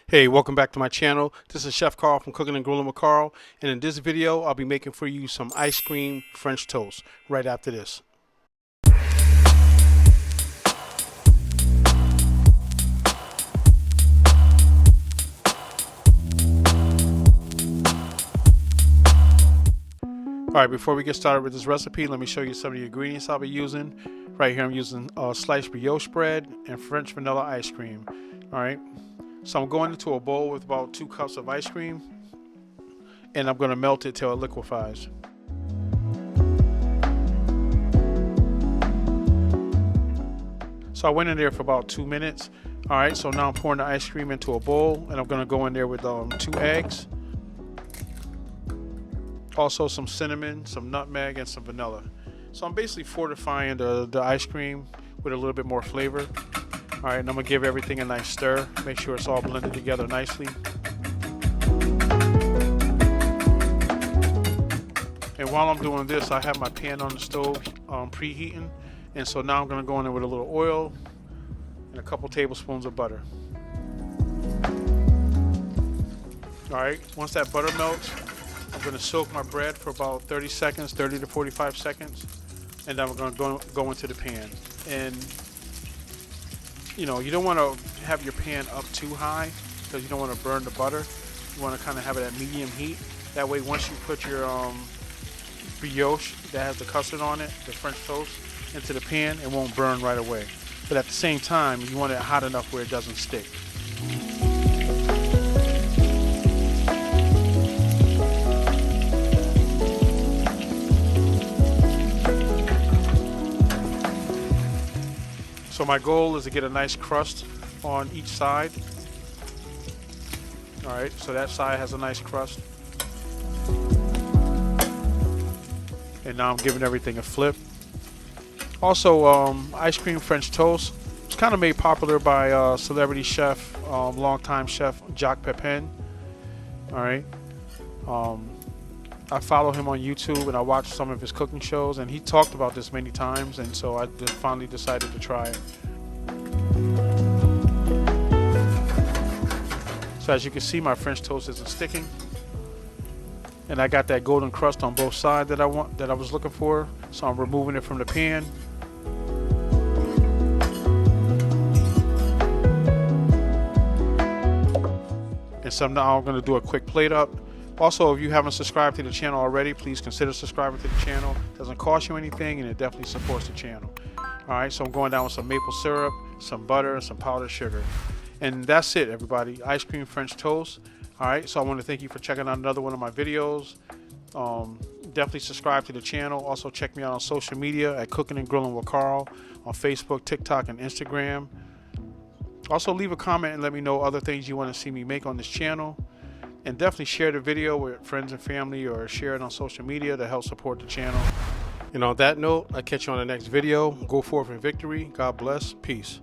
Hey, welcome back to my channel. This is Chef Carl from Cooking and Grilling with Carl, and in this video I'll be making for you some ice cream French toast right after this. Alright, before we get started with this recipe, let me show you some of the ingredients I'll be using. Right here I'm using sliced brioche bread and French vanilla ice cream. Alright, so I'm going into a bowl with about 2 cups of ice cream, and I'm going to melt it till it liquefies. So I went in there for about 2 minutes. Alright, so now I'm pouring the ice cream into a bowl, and I'm going to go in there with 2 eggs. Also some cinnamon, some nutmeg, and some vanilla. So I'm basically fortifying the ice cream with a little bit more flavor. Alright, and I'm going to give everything a nice stir. Make sure it's all blended together nicely. And while I'm doing this, I have my pan on the stove preheating. And so now I'm going to go in there with a little oil and a couple tablespoons of butter. Alright, once that butter melts, I'm going to soak my bread for about 30 seconds, 30 to 45 seconds, and then we're going to go into the pan. And you know, you don't want to have your pan up too high because you don't want to burn the butter. You want to kind of have it at medium heat. That way, once you put your brioche that has the custard on it, the French toast, into the pan, it won't burn right away. But at the same time, you want it hot enough where it doesn't stick. So my goal is to get a nice crust on each side. Alright, so that side has a nice crust. And now I'm giving everything a flip. Also, ice cream French toast. It's kind of made popular by celebrity chef, longtime chef Jacques Pépin. Alright. I follow him on YouTube and I watch some of his cooking shows, and he talked about this many times, and so I finally decided to try it. So as you can see, my French toast isn't sticking, and I got that golden crust on both sides that I was looking for. So I'm removing it from the pan. And so now I'm going to do a quick plate up. Also, if you haven't subscribed to the channel already, please consider subscribing to the channel. It doesn't cost you anything, and it definitely supports the channel. Alright, so I'm going down with some maple syrup, some butter, and some powdered sugar. And that's it, everybody. Ice cream French toast. Alright, so I want to thank you for checking out another one of my videos. Definitely subscribe to the channel. Also, check me out on social media at Cooking and Grilling with Carl on Facebook, TikTok, and Instagram. Also, leave a comment and let me know other things you want to see me make on this channel. And definitely share the video with friends and family, or share it on social media to help support the channel. And on that note, I'll catch you on the next video. Go forth in victory. God bless. Peace.